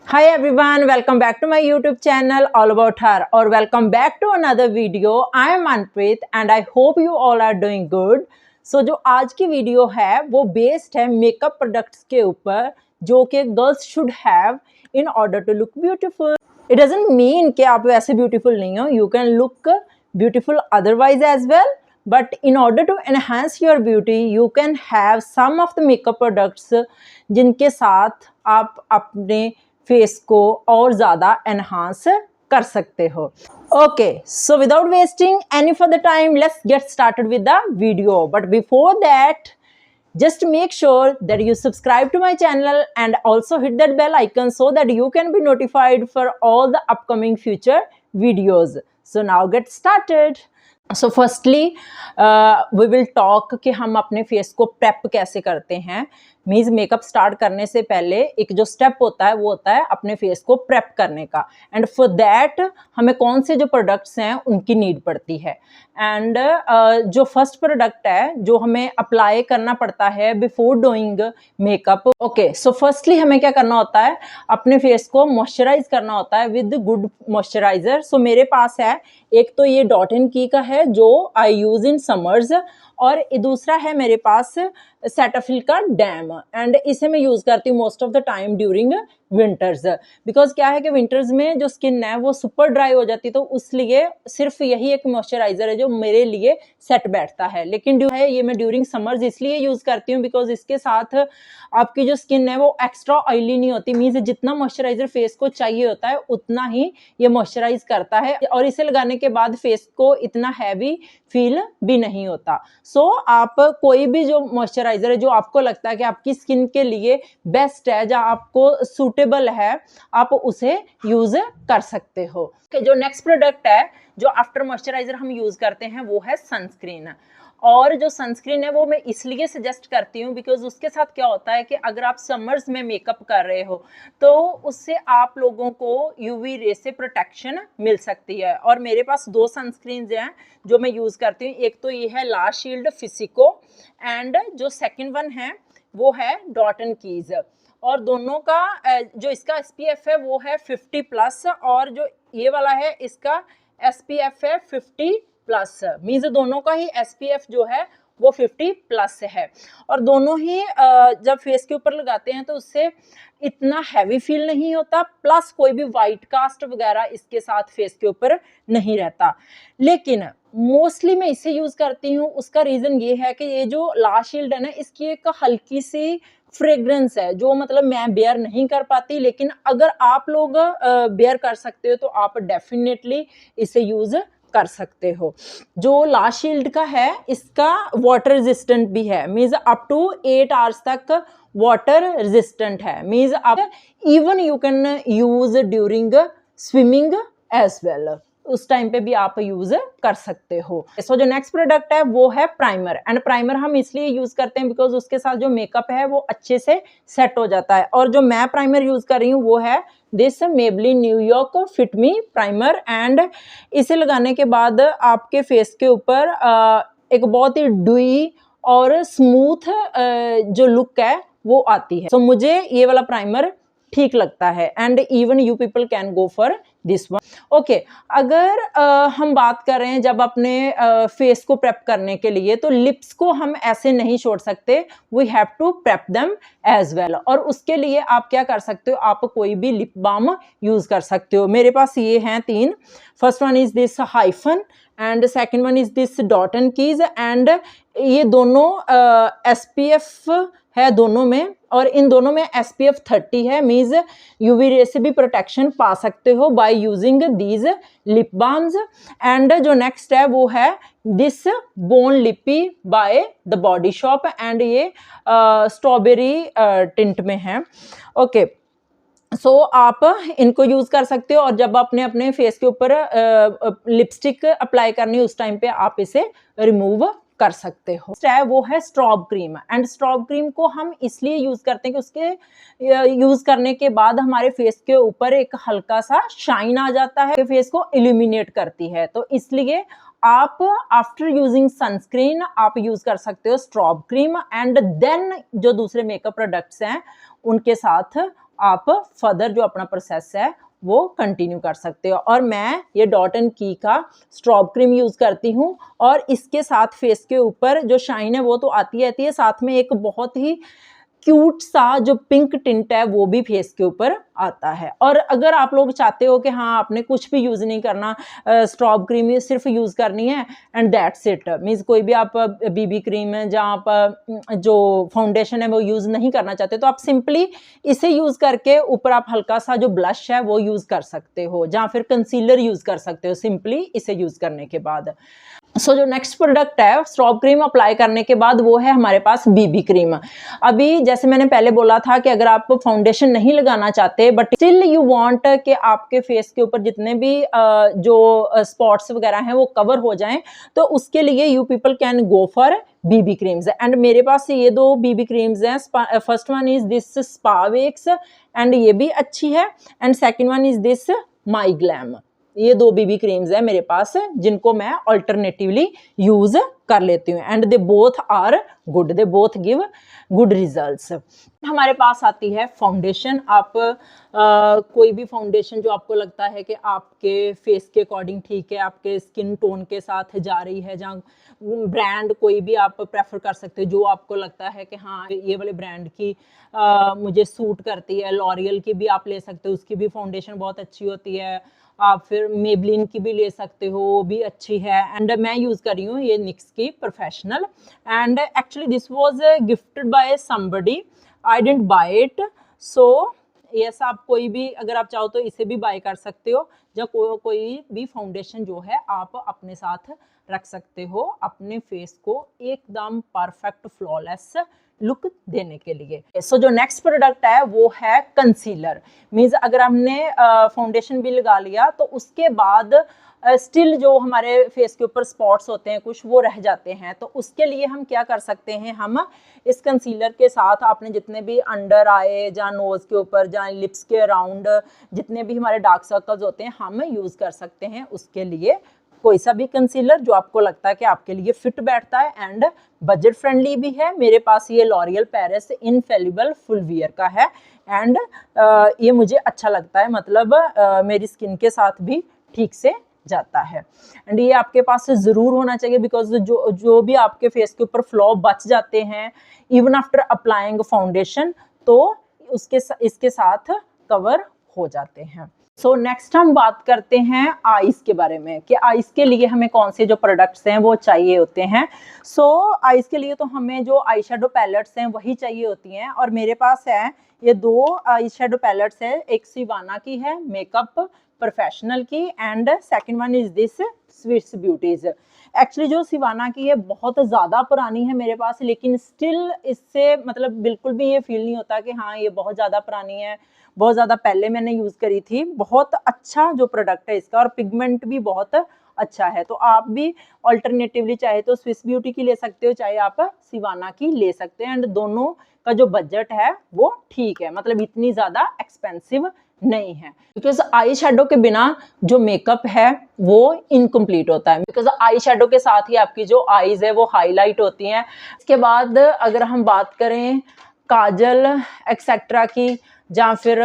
Hi everyone, welcome back to my YouTube channel All About Her or welcome back to another video. I am Manpreet and I hope you all are doing good. So जो आज की video है वो based है makeup products के ऊपर जो कि girls should have in order to look beautiful. It doesn't mean कि आप वैसे ब्यूटीफुल नहीं हो. You can look beautiful otherwise as well. But in order to enhance your beauty, you can have some of the makeup products जिनके साथ आप अपने face को और ज़्यादा एनहांस कर सकते हो. Okay, so without wasting any further time, let's get started with the video. But before that, just make sure that you subscribe to my channel and also hit that bell icon so that you can be notified for all the upcoming future videos. So now get started. So firstly we will talk कि हम अपने face को prep कैसे करते हैं. Means makeup start करने से पहले एक जो स्टेप होता है वो होता है अपने फेस को प्रेप करने का. एंड फॉर दैट हमें कौन से जो प्रोडक्ट्स हैं उनकी नीड पड़ती है. एंड जो फर्स्ट प्रोडक्ट है जो हमें अप्लाई करना पड़ता है before doing makeup. Okay, so firstly हमें क्या करना होता है, अपने फेस को मॉइस्चराइज करना होता है विद गुड मॉइस्चराइजर. सो मेरे पास है एक तो ये डॉट एंड की का है जो आई यूज इन समर्स और दूसरा है मेरे पास सेटाफिल का डैम. एंड इसे मैं यूज करती हूँ most of the time during winters. Because क्या है कि विंटर्स में जो स्किन है वो सुपर ड्राई हो जाती है, तो उसलिए सिर्फ यही एक मॉइस्चराइजर है जो मेरे लिए सेट बैठता है. लेकिन जो है ये मैं ड्यूरिंग समर्स इसलिए यूज करती हूँ बिकॉज इसके साथ आपकी जो स्किन है वो एक्स्ट्रा ऑयली नहीं होती. मीन्स जितना मॉइस्चराइजर फेस को चाहिए होता है उतना ही ये मॉइस्चराइज करता है और इसे लगाने के बाद फेस को इतना हैवी फील भी नहीं होता. सो आप कोई भी जो मॉइस्चराइजर है जो आपको लगता है कि आपकी स्किन के लिए बेस्ट है, जहाँ आपको सूटेबल है, आप उसे यूज कर सकते हो. जो नेक्स्ट प्रोडक्ट है जो आफ्टर मॉइस्चराइजर हम यूज करते हैं वो है सनस्क्रीन. और जो सनस्क्रीन है वो मैं इसलिए सजेस्ट करती हूँ बिकॉज उसके साथ क्या होता है कि अगर आप समर्स में मेकअप कर रहे हो तो उससे आप लोगों को यूवी रे से प्रोटेक्शन मिल सकती है. और मेरे पास दो सनस्क्रीन हैं जो मैं यूज़ करती हूँ. एक तो ये है ला शील्ड फिजिको एंड जो सेकंड वन है वो है डॉट एंड कीज. और दोनों का जो इसका SPF है वो है 50+ और जो ये वाला है इसका SPF है 50+. मीन्स दोनों का ही SPF जो है वो 50+ है. और दोनों ही जब फेस के ऊपर लगाते हैं तो उससे इतना हैवी फील नहीं होता, प्लस कोई भी वाइट कास्ट वगैरह इसके साथ फेस के ऊपर नहीं रहता. लेकिन मोस्टली मैं इसे यूज करती हूँ. उसका रीजन ये है कि ये जो ला शील्ड है ना इसकी एक हल्की सी फ्रेग्रेंस है जो मतलब मैं बेयर नहीं कर पाती. लेकिन अगर आप लोग बेयर कर सकते हो तो आप डेफिनेटली इसे यूज कर सकते हो. जो ला शील्ड का है इसका वाटर रेजिस्टेंट भी है. मीन्स अप टू 8 आवर्स तक वाटर रेजिस्टेंट है. मीन्स आप even you can use during swimming as well. उस टाइम पे भी आप यूज कर सकते हो. सो जो नेक्स्ट प्रोडक्ट है वो है प्राइमर. एंड प्राइमर हम इसलिए यूज करते हैं बिकॉज उसके साथ जो मेकअप है वो अच्छे से सेट हो जाता है. और जो मैं प्राइमर यूज कर रही हूँ वो है this Maybelline New York fit me primer. And इसे लगाने के बाद आपके फेस के ऊपर एक बहुत ही ड्यूई और स्मूथ जो लुक है वो आती है. सो मुझे ये वाला प्राइमर ठीक लगता है and even you people can go for this one. Okay, अगर हम बात कर रहे हैं जब अपने फेस को प्रेप करने के लिए तो लिप्स को हम ऐसे नहीं छोड़ सकते. We have to prep them as well. और उसके लिए आप क्या कर सकते हो, आप कोई भी लिप बाम यूज कर सकते हो. मेरे पास ये हैं 3. First one is this hyphen and second one is this dot and keys. And ये दोनों SPF है दोनों में और इन दोनों में SPF 30 है. मीन्स यूवी रे से भी प्रोटेक्शन पा सकते हो by using these lip balms. And जो नेक्स्ट है वो है दिस बोन लिपी by the body shop and ये स्ट्रॉबेरी टिंट में है. ओके, सो आप इनको यूज कर सकते हो और जब अपने अपने फेस के ऊपर लिपस्टिक अप्लाई करनी है उस टाइम पे आप इसे रिमूव कर सकते हो. वो है strobe cream. And strobe cream को हम इसलिए यूज करते हैं कि उसके यूज करने के बाद हमारे फेस के ऊपर एक हल्का सा शाइन आ जाता है, फेस को इल्यूमिनेट करती है. तो इसलिए आप आफ्टर यूजिंग सनस्क्रीन आप यूज कर सकते हो स्ट्रॉब क्रीम एंड देन जो दूसरे मेकअप प्रोडक्ट्स हैं उनके साथ आप फर्दर जो अपना प्रोसेस है वो कंटिन्यू कर सकते हो। और मैं ये डॉट एंड की का स्ट्रॉब क्रीम यूज़ करती हूँ और इसके साथ फेस के ऊपर जो शाइन है वो तो आती है, साथ में एक बहुत ही क्यूट सा जो पिंक टिंट है वो भी फेस के ऊपर आता है। और अगर आप लोग चाहते हो कि हाँ आपने कुछ भी यूज़ नहीं करना, स्ट्रॉब क्रीम सिर्फ यूज़ करनी है एंड दैट्स इट, मीन्स कोई भी आप बीबी क्रीम है जहाँ आप जो फाउंडेशन है वो यूज़ नहीं करना चाहते, तो आप सिंपली इसे यूज़ करके ऊपर आप हल्का सा जो ब्लश है वो यूज़ कर सकते हो, जहाँ फिर कंसीलर यूज़ कर सकते हो सिंपली इसे यूज़ करने के बाद। सो जो नेक्स्ट प्रोडक्ट है स्ट्रॉब क्रीम अप्लाई करने के बाद वो है हमारे पास बीबी क्रीम। अभी जैसे मैंने पहले बोला था कि अगर आप फाउंडेशन नहीं लगाना चाहते बट स्टिल यू वांट कि आपके फेस के ऊपर जितने भी जो स्पॉट्स वगैरह हैं वो कवर हो जाएं, तो उसके लिए you people can go for BB creams. And मेरे पास ये दो बीबी क्रीम्स हैं। First one is this spa wax and ये भी अच्छी है, and second one is this my glam. ये दो बीबी क्रीम्स है मेरे पास जिनको मैं अल्टरनेटिवली यूज कर लेती हूँ and they both are good, they both give good results. हमारे पास आती है फाउंडेशन। आप कोई भी फाउंडेशन जो आपको लगता है कि आपके फेस के अकॉर्डिंग ठीक है, आपके स्किन टोन के साथ जा रही है, जहाँ ब्रांड कोई भी आप प्रेफर कर सकते हो जो आपको लगता है कि हाँ ये वाले ब्रांड की मुझे सूट करती है। लॉरियल की भी आप ले सकते हो, उसकी भी फाउंडेशन बहुत अच्छी होती है। आप फिर मेबलिन की भी ले सकते हो, वो भी अच्छी है। एंड मैं यूज़ कर रही हूँ ये निक्स की professional, and actually this was gifted by somebody, I didn't buy it. So yes, आप कोई भी अगर आप चाहो तो इसे भी बाय कर सकते हो, या कोई भी फाउंडेशन जो है आप अपने साथ रख सकते हो अपने फेस को एकदम परफेक्ट फ्लॉलेस लुक देने के लिए। सो जो नेक्स्ट प्रोडक्ट है वो है कंसीलर। मीन्स अगर हमने फाउंडेशन भी लगा लिया तो उसके बाद स्टिल जो हमारे फेस के ऊपर स्पॉट्स होते हैं कुछ वो रह जाते हैं, तो उसके लिए हम क्या कर सकते हैं, हम इस कंसीलर के साथ अपने जितने भी अंडर आए, जहाँ नोज के ऊपर, जहाँ लिप्स के अराउंड जितने भी हमारे डार्क सर्कल्स होते हैं हम यूज़ कर सकते हैं उसके लिए कोई सा भी कंसीलर जो आपको लगता है कि आपके लिए फिट बैठता है एंड बजट फ्रेंडली भी है। मेरे पास ये L'Oreal Paris infallible full wear का है एंड ये मुझे अच्छा लगता है, मतलब मेरी स्किन के साथ भी ठीक से जाता है। एंड ये आपके पास ज़रूर होना चाहिए बिकॉज जो भी आपके फेस के ऊपर फ्लॉ बच जाते हैं इवन आफ्टर अप्लाइंग फाउंडेशन, तो इसके साथ कवर हो जाते हैं। सो नेक्स्ट हम बात करते हैं आईज के बारे में कि आईज के लिए हमें कौन से जो प्रोडक्ट्स हैं वो चाहिए होते हैं। सो आईज के लिए तो हमें जो आई शेडो पैलेट्स हैं वही चाहिए होती हैं, और मेरे पास है ये दो आई शेडो पैलेट्स है, एक सिवाना की है मेकअप प्रोफेशनल की and second one is this Swiss Beauty's. Actually जो सिवाना की है बहुत ज़्यादा पुरानी है मेरे पास, लेकिन स्टिल इससे मतलब बिल्कुल भी ये फील नहीं होता कि हाँ ये बहुत ज़्यादा पुरानी है, बहुत ज़्यादा पहले मैंने यूज़ करी थी। बहुत अच्छा जो प्रोडक्ट है इसका और पिगमेंट भी बहुत अच्छा है। तो आप भी अल्टरनेटिवली चाहे तो स्विस ब्यूटी की ले सकते हो, चाहे आप सिवाना की ले सकते हैं, एंड दोनों का जो बजट है वो ठीक है, मतलब इतनी ज़्यादा एक्सपेंसिव नहीं है। बिकॉज आई शेडो के बिना जो मेकअप है वो इनकम्प्लीट होता है, बिकॉज आई शेडो के साथ ही आपकी जो आईज है वो हाईलाइट होती हैं। इसके बाद अगर हम बात करें काजल एक्सेट्रा की या फिर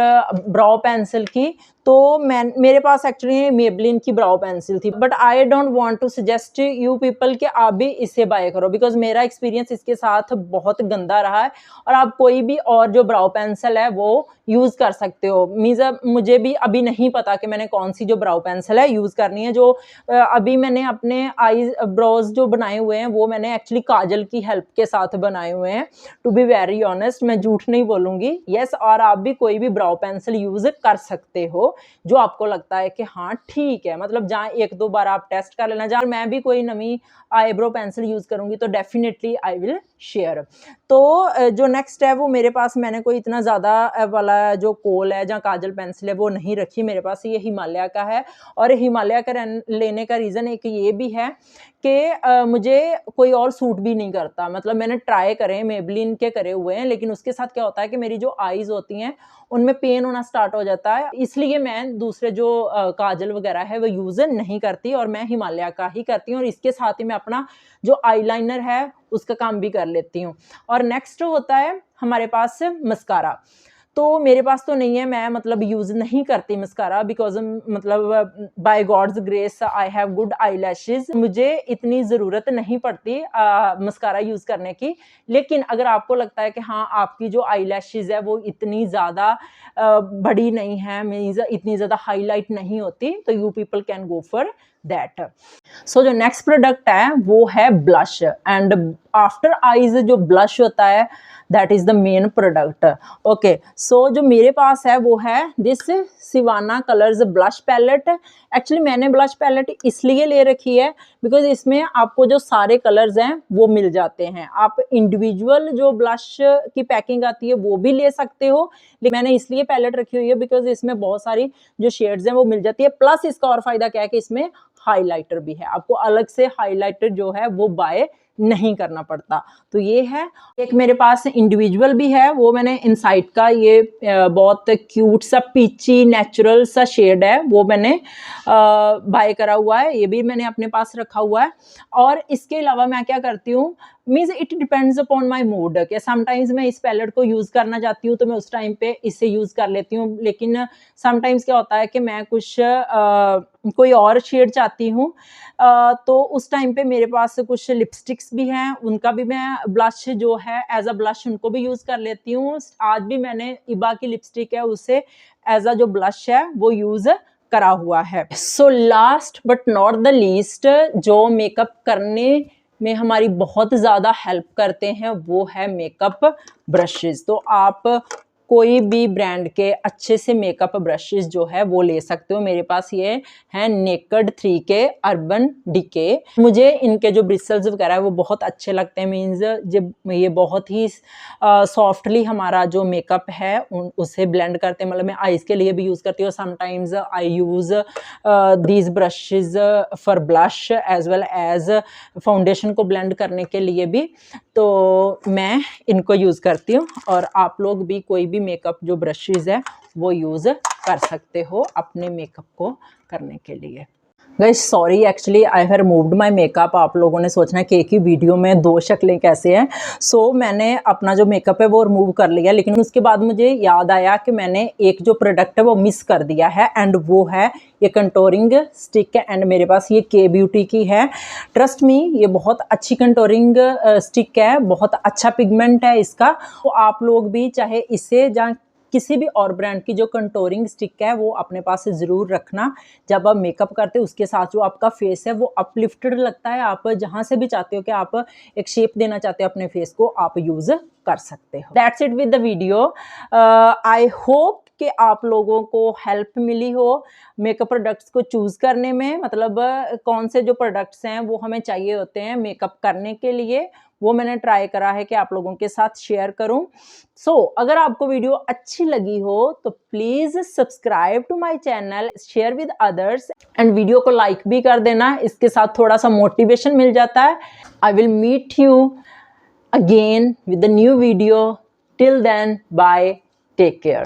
ब्राउ पेंसिल की, तो मेरे पास एक्चुअली मेबलिन की ब्राउ पेंसिल थी, but I don't want to suggest you people कि आप भी इसे बाय करो बिकॉज मेरा एक्सपीरियंस इसके साथ बहुत गंदा रहा है। और आप कोई भी और जो ब्राउ पेंसिल है वो यूज़ कर सकते हो। मीन्स मुझे भी अभी नहीं पता कि मैंने कौन सी जो ब्राउ पेंसिल है यूज़ करनी है। जो अभी मैंने अपने आई ब्रोज जो बनाए हुए हैं वो मैंने एक्चुअली काजल की हेल्प के साथ बनाए हुए हैं, टू बी वेरी ऑनेस्ट, मैं झूठ नहीं बोलूँगी। यस, और आप भी कोई भी ब्राउ पेंसिल यूज़ कर सकते हो जो आपको लगता है कि हाँ ठीक है, मतलब जहाँ एक दो बार आप टेस्ट कर लेना। जहाँ मैं भी कोई नवी आईब्रो पेंसिल यूज़ करूँगी तो डेफिनेटली आई विल शेयर। तो जो नेक्स्ट है वो मेरे पास, मैंने कोई इतना ज़्यादा वाला जो कोल है जहाँ काजल पेंसिल है वो नहीं रखी, मेरे पास ये हिमालय का है। और हिमालय का लेने का रीज़न एक ये भी है कि मुझे कोई और सूट भी नहीं करता। मतलब मैंने ट्राई करे, मेबलिन के करे हुए हैं, लेकिन उसके साथ क्या होता है कि मेरी जो आईज़ होती हैं उनमें पेन होना स्टार्ट हो जाता है, इसलिए मैं दूसरे जो काजल वगैरह है वो यूज़ नहीं करती और मैं हिमालय का ही करती हूँ। और इसके साथ ही मैं अपना जो आईलाइनर है उसका काम भी कर लेती हूँ। और नेक्स्ट होता है हमारे पास मस्कारा। तो मेरे पास तो नहीं है, मैं मतलब यूज़ नहीं करती मस्कारा बिकॉज मतलब by God's grace I have good eyelashes, मुझे इतनी ज़रूरत नहीं पड़ती मस्कारा यूज़ करने की। लेकिन अगर आपको लगता है कि हाँ आपकी जो आई लैशेज है वो इतनी ज़्यादा बड़ी नहीं है, मीन्स इतनी ज़्यादा हाईलाइट नहीं होती, तो you people can go for that. So जो नेक्स्ट प्रोडक्ट है वो है ब्लश, एंड आफ्टर आईज जो ब्लश होता है that is the main product. Okay, so जो मेरे पास है वो है this Sivanna Colors blush palette. Actually मैंने ब्लश पैलेट इसलिए ले रखी है बिकॉज इसमें आपको जो सारे कलर्स हैं वो मिल जाते हैं। आप इंडिविजुअल जो ब्लश की पैकिंग आती है वो भी ले सकते हो, लेकिन मैंने इसलिए पैलेट रखी हुई है बिकॉज इसमें बहुत सारी जो शेड्स हैं वो मिल जाती है। प्लस इसका और फायदा क्या है कि इसमें हाइलाइटर भी है, आपको अलग से हाइलाइटर जो है वो बाय नहीं करना पड़ता। तो ये है। एक मेरे पास इंडिविजुअल भी है, वो मैंने इनसाइट का, ये बहुत क्यूट सा पीची नेचुरल सा शेड है, वो मैंने बाय करा हुआ है, ये भी मैंने अपने पास रखा हुआ है। और इसके अलावा मैं क्या करती हूँ, means it depends upon my mood कि समटाइम्स मैं इस पैलेट को यूज़ करना चाहती हूँ तो मैं उस टाइम पे इसे यूज़ कर लेती हूँ, लेकिन समटाइम्स क्या होता है कि मैं कुछ कोई और शेड चाहती हूँ, तो उस टाइम पे मेरे पास कुछ लिपस्टिक्स भी हैं, उनका भी मैं ब्लश जो है एज अ ब्लश उनको भी यूज़ कर लेती हूँ। आज भी मैंने इबा की लिपस्टिक है उसे एज अ जो ब्लश है वो यूज़ करा हुआ है। So last but not the least, जो मेकअप करने में हमारी बहुत ज़्यादा हेल्प करते हैं वो है मेकअप ब्रशेस। तो आप कोई भी ब्रांड के अच्छे से मेकअप ब्रशेस जो है वो ले सकते हो। मेरे पास ये है नेकेड 3K अर्बन डीके। मुझे इनके जो ब्रिसल्स वगैरह है वो बहुत अच्छे लगते हैं, मीन्स जब ये बहुत ही सॉफ्टली हमारा जो मेकअप है उसे ब्लेंड करते हैं। मतलब मैं आईज के लिए भी यूज़ करती हूँ, sometimes I use these brushes for blush as well as foundation को ब्लेंड करने के लिए भी, तो मैं इनको यूज़ करती हूँ। और आप लोग भी कोई भी मेकअप जो ब्रशेज़ है वो यूज़ कर सकते हो अपने मेकअप को करने के लिए। Guys sorry, actually I have removed my makeup. आप लोगों ने सोचना है कि एक ही वीडियो में दो शक्लें कैसे हैं। सो मैंने अपना जो मेकअप है वो रिमूव कर लिया, लेकिन उसके बाद मुझे याद आया कि मैंने एक जो प्रोडक्ट है वो मिस कर दिया है, एंड वो है ये कंटोरिंग स्टिक है। एंड मेरे पास ये के ब्यूटी की है। ट्रस्ट मी, ये बहुत अच्छी कंटोरिंग स्टिक है, बहुत अच्छा पिगमेंट है इसका। तो आप लोग भी चाहे इसे या किसी भी और ब्रांड की जो कंटोरिंग स्टिक है वो अपने पास ज़रूर रखना। जब आप मेकअप करते हो उसके साथ जो आपका फेस है वो अपलिफ्टेड लगता है। आप जहाँ से भी चाहते हो कि आप एक शेप देना चाहते हो अपने फेस को, आप यूज़ कर सकते हो। That's it with the video. I hope कि आप लोगों को हेल्प मिली हो मेकअप प्रोडक्ट्स को चूज़ करने में, मतलब कौन से जो प्रोडक्ट्स हैं वो हमें चाहिए होते हैं मेकअप करने के लिए, वो मैंने ट्राई करा है कि आप लोगों के साथ शेयर करूं। सो अगर आपको वीडियो अच्छी लगी हो तो please subscribe to my channel, share with others, and video को लाइक भी कर देना, इसके साथ थोड़ा सा मोटिवेशन मिल जाता है। I will meet you again with the new video. Till then, bye, take care.